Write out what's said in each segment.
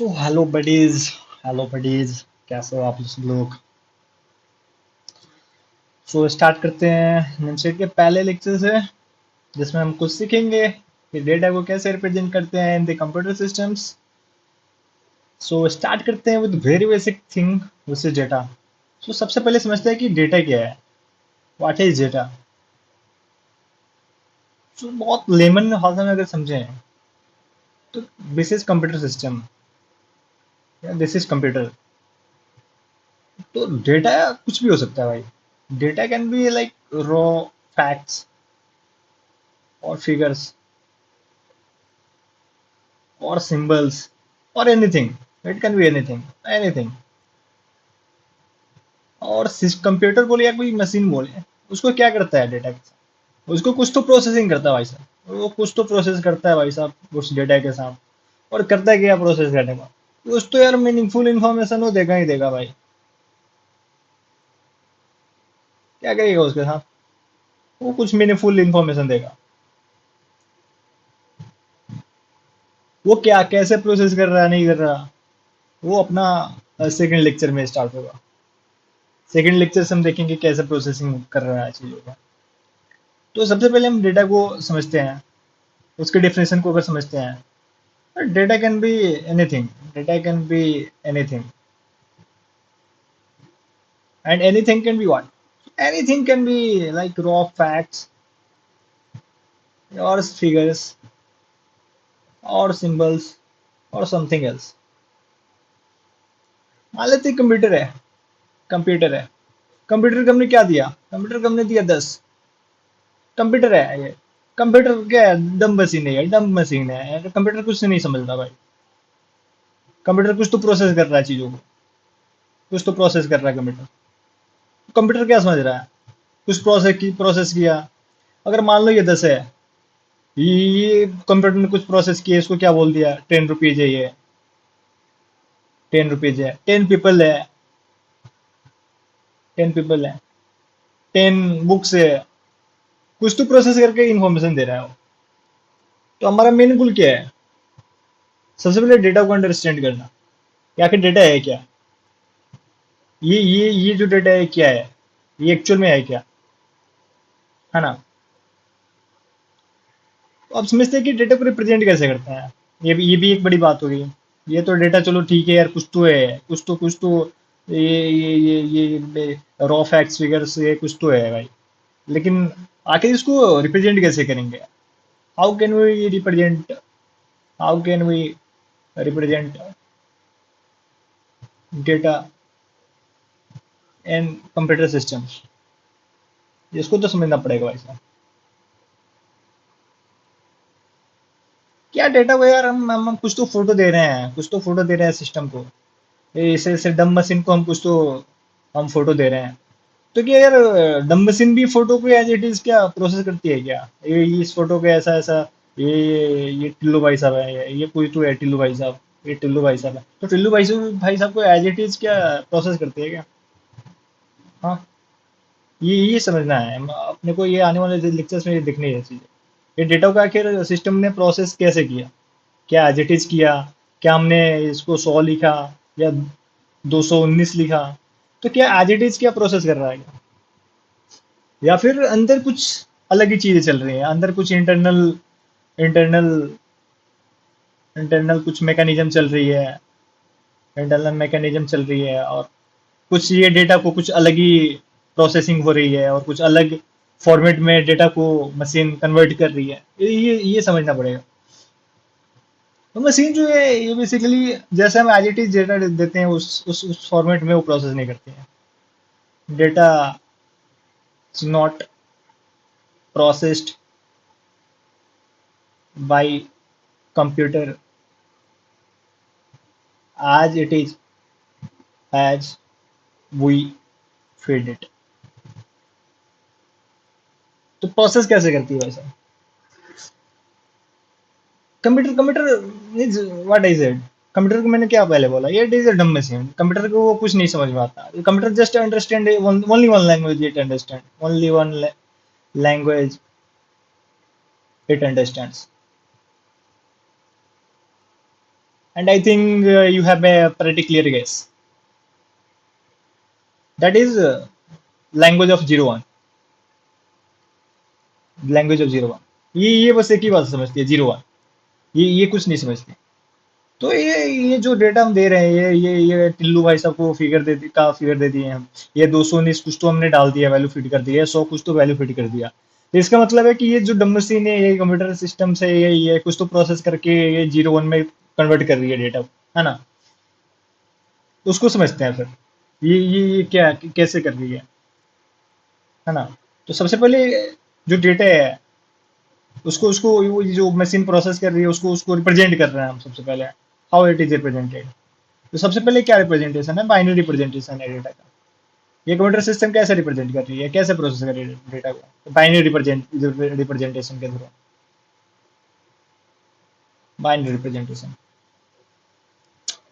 So hello buddies कैसे हो आप सब लोग। सो स्टार्ट करते हैं निमशेड के पहले लेक्चर से, जिसमें हम कुछ सीखेंगे कि डेटा को कैसे रिप्रेजेंट करते हैं in the computer systems. So start करते हैं with very basic thing which is data. So सबसे पहले समझते हैं कि डेटा क्या है। What is data. सो बहुत लेमन भाषा में अगर समझें तो this is computer system, this is computer. तो डेटा कुछ भी हो सकता है भाई। Data can be like raw facts और figures or symbols or anything. It can be anything, anything. और कंप्यूटर बोले या कोई मशीन बोले, उसको क्या करता है डेटा के साथ? उसको कुछ तो प्रोसेसिंग करता है भाई साहब। वो कुछ तो प्रोसेस करता है भाई साहब उस डेटा के साथ। और करता है क्या प्रोसेस करने का? कुछ तो यार मीनिंगफुल इन्फॉर्मेशन वो देगा ही देगा भाई। क्या करेगा उसके साथ? वो कुछ मीनिंगफुल इन्फॉर्मेशन देगा। वो क्या कैसे प्रोसेस कर रहा है नहीं कर रहा, वो अपना सेकंड लेक्चर में स्टार्ट होगा। सेकंड लेक्चर से हम देखेंगे कैसे प्रोसेसिंग कर रहा है चीजों का। तो सबसे पहले हम डेटा को समझते हैं, उसके डेफिनेशन को अगर समझते हैं। Data can be anything, data can be anything, and anything can be what, anything can be like raw facts और फिगर्स और सिंबल्स और समथिंग एल्स। मान लेते हैं कंप्यूटर है, कंप्यूटर है। कंप्यूटर को हमने क्या दिया? कंप्यूटर को हमने दिया 10। कंप्यूटर है ये। कंप्यूटर क्या है? डम मशीन है, डम मशीन है। कंप्यूटर कुछ नहीं समझता भाई। कंप्यूटर कुछ तो प्रोसेस कर रहा है चीजों को, कुछ तो प्रोसेस कर रहा है कंप्यूटर। कंप्यूटर क्या समझ रहा है? कुछ प्रोसेस किया। अगर मान लो ये 10 है, ये कंप्यूटर ने कुछ प्रोसेस किया, इसको क्या बोल दिया? 10 रुपीज है ये, 10 रुपीज है। 10 पीपल है, 10 पीपल है, 10 बुक्स है। कुछ तो प्रोसेस करके इन्फॉर्मेशन दे रहा है वो। तो हमारा मेन गोल क्या है? सबसे पहले डेटा को अंडरस्टैंड करना कि आखिर डेटा है क्या। ये जो डेटा है क्या है, ये एक्चुअल में है क्या, है ना। तो अब समझते हैं कि डेटा को रिप्रेजेंट कैसे करते हैं। ये भी एक बड़ी बात हो गई। ये तो डेटा चलो ठीक है यार, कुछ तो ये रॉ फैक्ट्स फिगर्स ये कुछ तो है भाई। लेकिन आखिर इसको रिप्रेजेंट कैसे करेंगे? How can we represent, how can we represent data in computer systems? इसको तो समझना पड़ेगा भाई साहब। क्या डेटा को यार हम कुछ तो फोटो दे रहे हैं, कुछ तो फोटो दे रहे हैं सिस्टम को। ऐसे डम मशीन को हम कुछ तो हम फोटो दे रहे हैं। तो क्या यार डम मशीन भी फोटो को एज इट इज क्या प्रोसेस करती है क्या? ये इस फोटो को ऐसा ऐसा, ये टिल्लू भाई साहब है, ये कोई तो है टिल्लू भाई साहब, ये टिल्लू भाई साहब है। तो टिल्लू भाई साहब को एज इट इज क्या प्रोसेस करती है क्या? हाँ, ये समझना है अपने को। ये आने वाले लेक्चर्स में ये दिखनी है चीजें। ये डेटा का आखिर सिस्टम ने प्रोसेस कैसे किया, क्या एज इट इज किया, क्या हमने इसको 100 लिखा या 219 लिखा। तो क्या एज इट इज क्या प्रोसेस कर रहा है क्या? या फिर अंदर कुछ अलग ही चीजें चल रही हैं, अंदर कुछ इंटरनल इंटरनल कुछ मैकेनिज्म चल रही है, इंटरनल मैकेनिज्म चल रही है। और कुछ ये डेटा को कुछ अलग ही प्रोसेसिंग हो रही है और कुछ अलग फॉर्मेट में डेटा को मशीन कन्वर्ट कर रही है। ये समझना पड़ेगा। तो मशीन जो है ये बेसिकली जैसे हम एज इट इज डेटा देते हैं उस फॉर्मेट में वो प्रोसेस नहीं करती है। Data is not processed bye computer as it is as we feed it। तो प्रोसेस कैसे करती है वैसे computer? Computer is what is it? Computer को मैंने क्या पहले बोला, ये इट इज अ डम मशीन। कंप्यूटर को वो कुछ नहीं समझ में आता। Computer just understand only one language it understand, only one language it understands. and I think you have a pretty clear guess. That is language of zero one. Language of zero one. ये बस एक ही बात समझती है, zero one. ये कुछ नहीं समझती. तो ये जो डेटा हम दे रहे हैं, ये टिल्लू भाई साहब को फिगर दे दिए हम. ये 219 कुछ तो हमने डाल दिया, वैल्यू फिट कर दिया, 100 कुछ तो वैल्यू फिट कर दिया. तो इसका मतलब है कि ये जो डम मशीन है, ये कंप्यूटर सिस्टम से ये कुछ तो प्रोसेस करके ये जीरो वन में कन्वर्ट कर रही है डेटा, है ना. तो उसको समझते हैं फिर. ये क्या कैसे कर रही है ना. तो सबसे पहले जो डेटा है, उसको उसको वो जो मशीन प्रोसेस कर रही है, उसको उसको रिप्रेजेंट कर रहे हैं हम सबसे पहले. How it is represented. तो सबसे पहले क्या रिप्रेजेंटेशन है, बाइनरी रिप्रेजेंटेशन है डेटा का. ये कंप्यूटर सिस्टम कैसे रिप्रेजेंट कर रही है, कैसे प्रोसेस कर रही है डेटा को, बाइनरी रिप्रेजेंटेशन के through. Binary representation.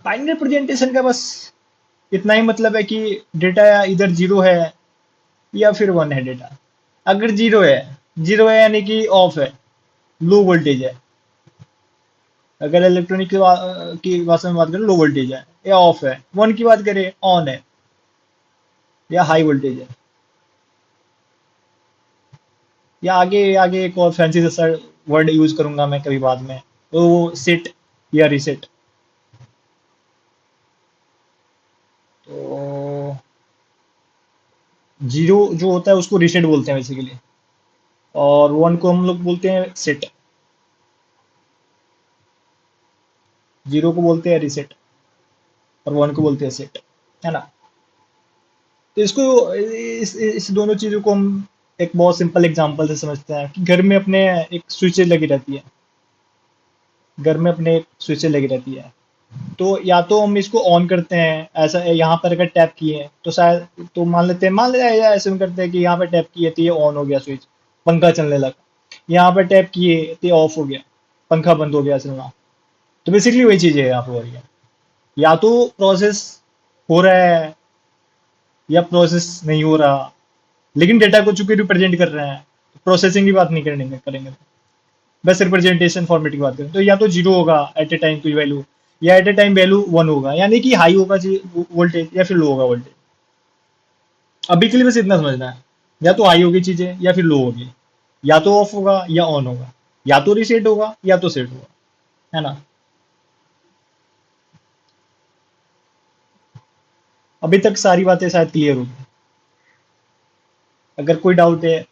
Binary representation का बस इतना ही मतलब है कि डेटा इधर जीरो है या फिर वन है डेटा. अगर जीरो है यानी कि ऑफ है, लो वोल्टेज है. अगर इलेक्ट्रॉनिक की भाषा में बात करें, लो वोल्टेज है या ऑफ है. वन की बात करें, ऑन है या हाई वोल्टेज है. या आगे आगे एक और फैंसी सा वर्ड यूज करूंगा मैं कभी बाद में, तो वो सेट या रिसेट. तो जीरो जो होता है उसको रिसेट बोलते हैं बेसिकली, और वन को हम लोग बोलते हैं सेट. जीरो को बोलते हैं रिसेट और वन को बोलते हैं सेट, है ना. तो इसको इस दोनों चीजों को हम एक बहुत सिंपल एग्जांपल से समझते हैं कि घर में अपने एक स्विच लगी रहती है. घर में अपने एक स्विच लगी रहती है. तो या तो हम इसको ऑन करते हैं, ऐसा यहाँ पर अगर टैप किए तो शायद, तो मान लेते हैं या ऐसे में करते हैं कि यहाँ पर टैप किए तो ये ऑन हो गया स्विच, पंखा चलने लगा. यहाँ पर टैप किए तो ये ऑफ हो गया, पंखा बंद हो गया चलना. तो बेसिकली वही चीज है यहाँ पर हो रही है. या तो प्रोसेस हो रहा है या प्रोसेस नहीं हो रहा, लेकिन डेटा को चूंकि रिप्रेजेंट कर रहे हैं, प्रोसेसिंग की बात नहीं करेंगे. बस रिप्रेजेंटेशन फॉर्मेट की बात करें तो या तो जीरो होगा एट ए टाइम कोई वैल्यू, या at a time value one होगा, यानी कि हाई होगा वोल्टेज या फिर लो होगा वोल्टेज. अभी के लिए बस इतना समझना है. या तो हाई होगी चीजें या फिर लो होगी, या तो ऑफ होगा या ऑन होगा, या तो रिसेट होगा या तो सेट होगा, है ना. अभी तक सारी बातें शायद क्लियर होगी. अगर कोई डाउट है,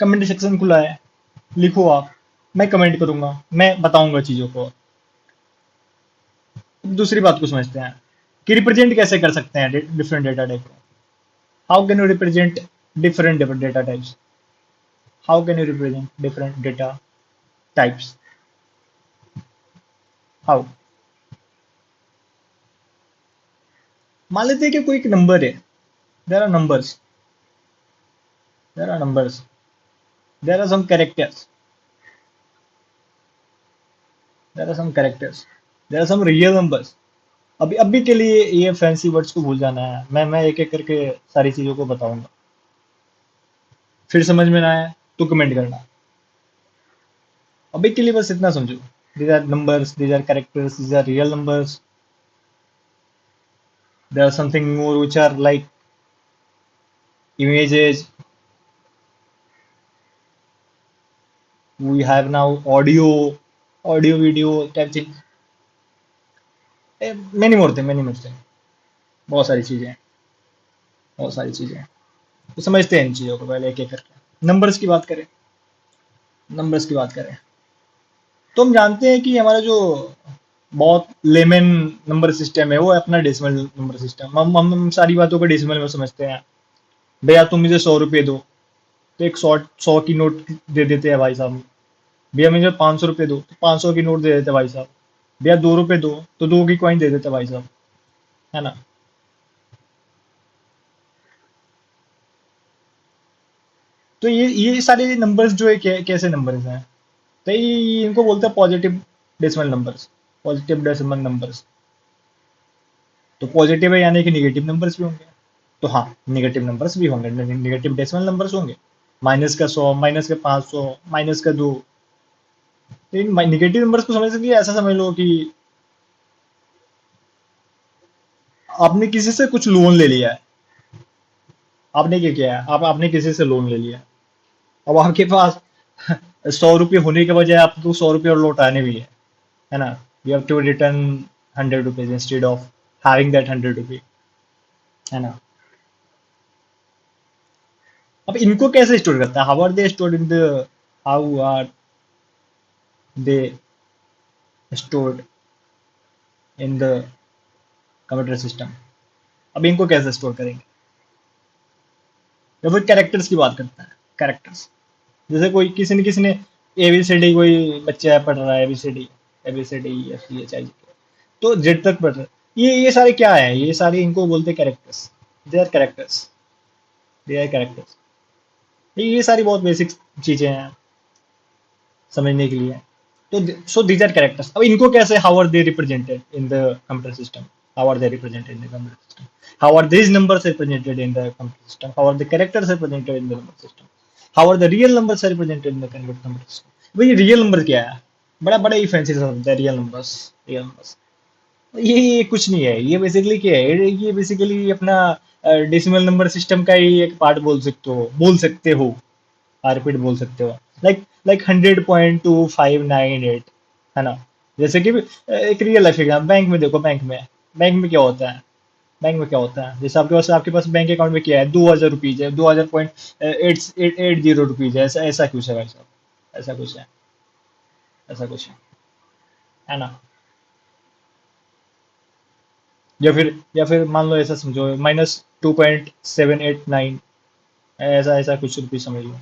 कमेंट सेक्शन खुला है, लिखो आप, मैं कमेंट करूंगा, मैं बताऊंगा चीजों को. दूसरी बात को समझते हैं कि रिप्रेजेंट कैसे कर सकते हैं डिफरेंट डेटा टाइप को. How can you represent different data types. How can you represent different data types. How. मान लेते हैं कि कोई एक नंबर है. There are numbers. There are numbers. There are some characters. There are some characters. There are some real numbers. अभी अभी के लिए ये फैंसी वर्ड्स को भूल जाना है. मैं एक एक करके सारी चीजों को बताऊंगा. फिर समझ में ना आए तो कमेंट करना. अभी के लिए बस इतना समझो. These are numbers, these are characters, these are real numbers. There are something more which are like images. We have now audio, video, type thing. Many more things. बहुत सारी चीजें हैं. बहुत सारी चीजें हैं. तो समझते हैं इन चीजों को पहले एक एक करके. नंबर्स की बात करें तो हम जानते हैं कि हमारा जो बहुत लेमन नंबर सिस्टम है वो है अपना डेसिमल नंबर सिस्टम. हम सारी बातों को डेसिमल में समझते हैं. भैया तुम मुझे 100 रुपये दो, तो एक 100 की नोट दे देते हैं भाई साहब. भैया मुझे 500 रुपये दो, तो 500 की नोट दे देते भाई साहब. भैया 2 रुपये दो, तो 2 की कॉइन दे देते भाई साहब, है ना. तो ये सारे नंबर्स जो है कैसे नंबर्स हैं, तो इनको बोलते हैं positive decimal numbers. Positive decimal numbers. तो पॉजिटिव है यानी कि निगेटिव नंबर्स भी होंगे. तो हाँ, निगेटिव नंबर्स भी होंगे, निगेटिव डेसिमल नंबर्स होंगे. -100, -500, -2. तो इन निगेटिव नंबर्स को समझ सकते ऐसा समझ लो कि आपने किसी से कुछ लोन ले लिया है, आपने क्या किया है, आप आपने किसी से लोन ले लिया है। अब आपके पास 100 रुपये होने के बजाय आपको 100 रुपये और लौटाने भी है ना। You have to return 100 rupees instead of having that 100 rupee, है ना। अब इनको कैसे स्टोर करता है, how are they stored in the, how are they stored in the computer system. अब इनको कैसे स्टोर करेंगे, या फिर कैरेक्टर्स की बात करता है, कैरेक्टर्स। जैसे कोई किसी ने एबीसीडी, कोई बच्चा है पढ़ रहा है A B C D, A B C D F C H I, तो जेड तक पढ़ रहा है। ये सारे क्या है, ये सारे इनको बोलते हैं characters. They are characters, they are characters. ये सारी बहुत बेसिक चीजें हैं समझने के लिए। तो सो दीज आर कैरेक्टर्स। अब इनको कैसे, how are they represented in the computer system, how are they represented in the computer system, how are these numbers represented in the computer system, how are the characters represented in the number system, how are the real numbers represented in the computer system। भाई real number क्या है, बड़ा बड़ा ही fancy शब्द है real numbers. Real numbers ये कुछ नहीं है, ये बेसिकली क्या है, ये बेसिकली अपना डेसिमल नंबर सिस्टम का ही एक पार्ट बोल सकते हो, रिपीट बोल सकते हो। लाइक 100.2598, है ना। जैसे कि एक रियल लाइफ एग्जाम, बैंक में देखो, बैंक में क्या होता है, बैंक में क्या होता है, जैसे आपके पास बैंक अकाउंट में क्या है, 2000 रुपीज है, 2000.880 रुपीज है, ऐसा ऐसा कुछ है भाई साहब, ऐसा कुछ है, ऐसा कुछ है ना। या फिर मान लो ऐसा समझो, -2.789, ऐसा ऐसा कुछ रुपीज समझ लो,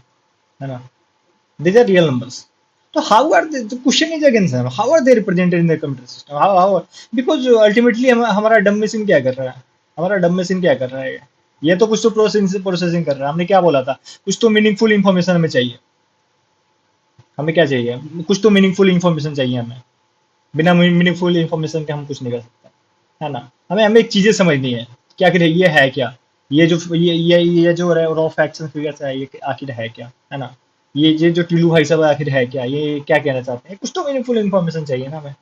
है ना। these are real numbers। तो how are they, the question is again sir, how are they represented in the computer system, how because ultimately हमारा डम मशीन क्या कर रहा है, हमारा डम मशीन क्या कर रहा है, ये तो कुछ तो प्रोसेसिंग कर रहा है। हमने क्या बोला था, कुछ तो मीनिंगफुल इंफॉर्मेशन हमें चाहिए। हमें क्या चाहिए, कुछ तो मीनिंगफुल इंफॉर्मेशन चाहिए हमें। बिना मीनिंगफुल इंफॉर्मेशन के हम कुछ नहीं कर सकते, है ना। हमें हमें चीजें समझनी है कि आखिर ये है क्या, ये जो रॉ फैक्ट्स एंड फिगर्स है, ये आखिर है क्या, है ना। ये जो टिल्लू भाई साहब आखिर है क्या, ये क्या कहना चाहते हैं, कुछ तो मीनिंगफुल इन्फॉर्मेशन चाहिए ना हमें।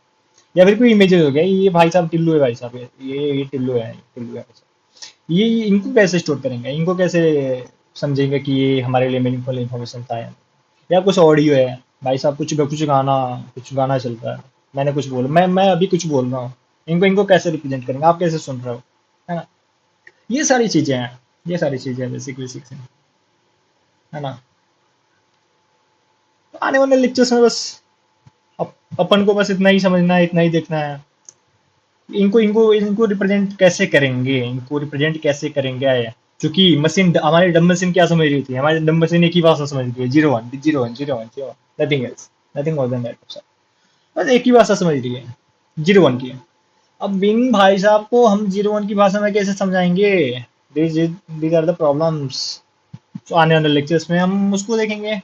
या फिर कोई इमेजेस हो गया, ये भाई साहब टिल्लू है, भाई साहब ये टिल्लू है, टिल्लू है भाई साहब। ये इनको कैसे स्टोर करेंगे, इनको कैसे समझेंगे कि ये हमारे लिए मीनिंगफुल इन्फॉर्मेशन था या कुछ ऑडियो है, भाई साहब कुछ गाना चल रहा है, मैंने कुछ बोला, मैं अभी कुछ बोल रहा हूँ, इनको कैसे रिप्रेजेंट करेंगे, आप कैसे सुन रहे हो, है ना। ये सारी चीजें हैं, ये सारी चीजें बेसिक बेसिक से, है ना। तो आने वाले लेक्चर्स में बस अपन को बस इतना ही समझना है, इतना ही देखना है। इनको इनको इनको रिप्रेजेंट कैसे करेंगे, इनको रिप्रेजेंट कैसे करेंगे आया। क्योंकि मशीन, हमारी डम मशीन क्या समझ रही थी, हमारी डम मशीन एक ही भाषा समझ रही है, 0 1 0 1 0 1 nothing else, nothing more than that. बस एक ही भाषा समझ रही है, 0 1 की। अब बिंग भाई साहब को हम 0 1 की भाषा में कैसे समझाएंगे, दीज आर द प्रॉब्लम्स। तो आने वाले लेक्चर्स में हम उसको देखेंगे।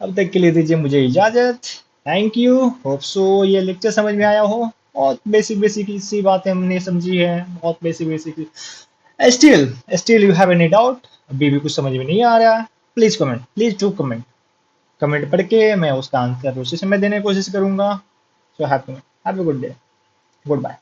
अब तक के लिए दीजिए मुझे इजाजत। थैंक यू, होप सो ये लेक्चर समझ में आया हो। बहुत बेसिक बेसिक सी बातें हमने समझी है, बहुत basic basic. Still still you have any doubt, अभी भी कुछ समझ में नहीं आ रहा, please comment, please do comment. Comment पढ़ के मैं उसका आंसर उसी समय देने की कोशिश करूंगा। So have a good day, good bye.